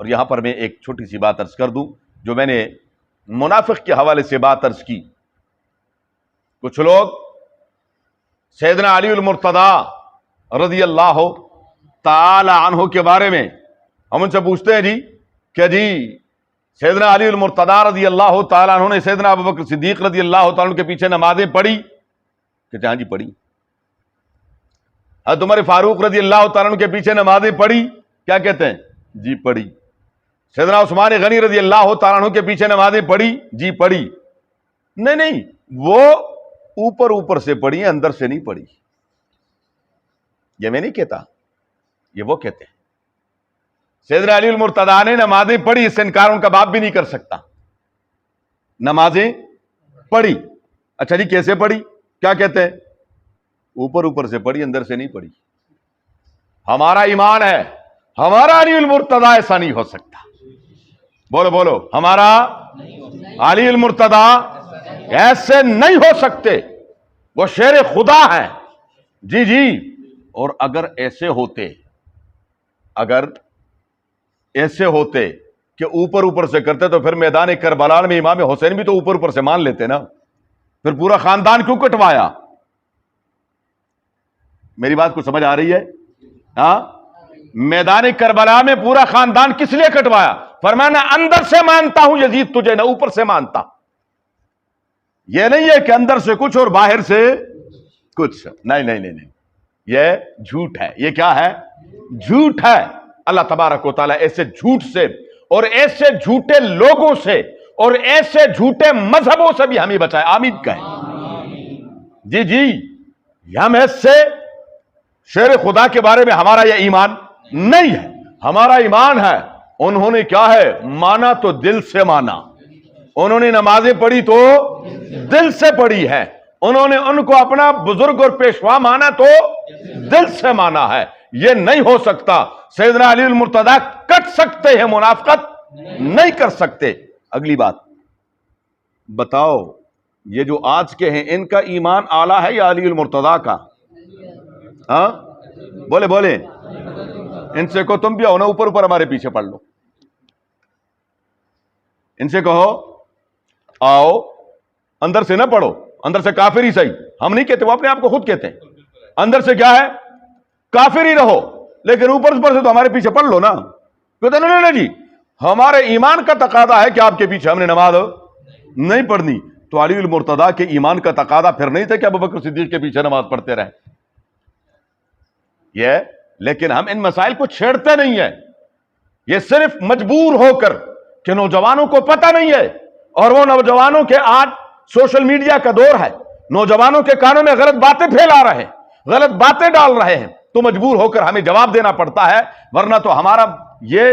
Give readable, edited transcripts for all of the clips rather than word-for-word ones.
اور یہاں پر میں ایک چھوٹی سی بات عرض کر دوں جو میں نے منافق کے حوالے سے بات عرض کی. کچھ لوگ سیدنا علی المرتضی رضی اللہ تعالی عنہ کے بارے میں ہم ان سے پوچھتے ہیں جی کہ جی سیدنا علی المرتضی رضی اللہ تعالی عنہ نے سیدنا ابوبکر صدیق رضی اللہ تعالی عنہ کے پیچھے نمازیں پڑھی؟ کہتے ہاں جی پڑھی. حضرت عمر فاروق رضی اللہ تعالیٰ عنہ کے پیچھے نمازیں پڑھی؟ کیا کہتے ہیں؟ جی پڑھی. سیدنا عثمان غنی رضی اللہ تعالیٰ عنہ کے پیچھے نمازیں پڑھی؟ جی پڑھی. نہیں وہ اوپر اوپر سے پڑھی، اندر سے نہیں پڑھی. یہ میں نہیں کہتا، یہ وہ کہتے ہیں. سیدنا علی المرتضی نے نمازیں پڑھی، اس سے انکار ان کا باپ بھی نہیں کر سکتا. نمازیں پڑھی. اچھا جی کیسے پڑھی؟ کیا کہتے ہیں؟ اوپر اوپر سے پڑھی، اندر سے نہیں پڑھی. ہمارا ایمان ہے، ہمارا علی المرتضی ایسا نہیں ہو سکتا. بولو بولو، ہمارا علی المرتضی ایسے نہیں ہو سکتے، وہ شیر خدا ہے. جی جی. اور اگر ایسے ہوتے کہ اوپر اوپر سے کرتے تو پھر میدان کربلا میں امام حسین بھی تو اوپر اوپر سے مان لیتے نا. پھر پورا خاندان کیوں کٹوایا؟ میری بات کو سمجھ آ رہی ہے؟ ہاں، میدان کربلا میں پورا خاندان کس لیے کٹوایا؟ فرمایا اندر سے مانتا ہوں یزید تجھے، نہ اوپر سے مانتا. یہ نہیں ہے کہ اندر سے کچھ اور باہر سے کچھ. نہیں، یہ جھوٹ ہے. یہ کیا ہے؟ جھوٹ ہے. اللہ تبارک و تعالیٰ ایسے جھوٹ سے اور ایسے جھوٹے لوگوں سے اور ایسے جھوٹے مذہبوں سے بھی ہمیں بچائے. آمین کہیں. جی جی. ہم ایسے شیر خدا کے بارے میں ہمارا یہ ایمان نہیں ہے. ہمارا ایمان ہے انہوں نے کیا ہے مانا تو دل سے مانا. انہوں نے نمازیں پڑھی تو دل سے پڑھی ہے. انہوں نے ان کو اپنا بزرگ اور پیشوا مانا تو دل سے مانا ہے. یہ نہیں ہو سکتا. سیدنا علی المرتضی کٹ سکتے ہیں، منافقت نہیں کر سکتے. اگلی بات بتاؤ، یہ جو آج کے ہیں ان کا ایمان اعلیٰ ہے یا علی المرتضی کا؟ ہاں بولے ان سے کہو تم بھی آؤ نا، اوپر اوپر ہمارے پیچھے پڑھ لو. ان سے کہو آؤ اندر سے نہ پڑھو، اندر سے کافر ہی صحیح. ہم نہیں کہتے، وہ اپنے آپ کو خود کہتے ہیں. اندر سے کیا ہے؟ کافر ہی رہو، لیکن اوپر سے تو ہمارے پیچھے پڑھ لو نا. کہتے نہیں جی ہمارے ایمان کا تقاضا ہے کہ آپ کے پیچھے ہم نے نماز نہیں پڑھنی. تو علی المرتضی کے ایمان کا تقاضا پھر نہیں تھا کہ ابوبکر صدیق کے پیچھے نماز پڑھتے رہیں. یہ لیکن ہم ان مسائل کو چھیڑتے نہیں ہیں. یہ صرف مجبور ہو کر کہ نوجوانوں کو پتہ نہیں ہے، اور وہ نوجوانوں کے آج سوشل میڈیا کا دور ہے، نوجوانوں کے کانوں میں غلط باتیں پھیلا رہے ہیں، غلط باتیں ڈال رہے ہیں، تو مجبور ہو کر ہمیں جواب دینا پڑتا ہے. ورنہ تو ہمارا یہ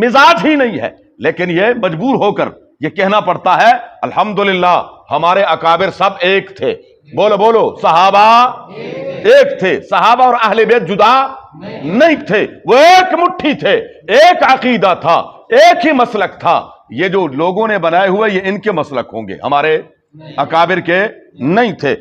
مزاج ہی نہیں ہے. لیکن یہ مجبور ہو کر یہ کہنا پڑتا ہے الحمدللہ ہمارے اکابر سب ایک تھے. بولو صحابہ ایک تھے. صحابہ اور اہل بیت جدا نہیں تھے، وہ ایک مٹھی تھے، ایک عقیدہ تھا، ایک ہی مسلک تھا. یہ جو لوگوں نے بنائے ہوئے یہ ان کے مسلک ہوں گے، ہمارے اکابر کے نہیں تھے.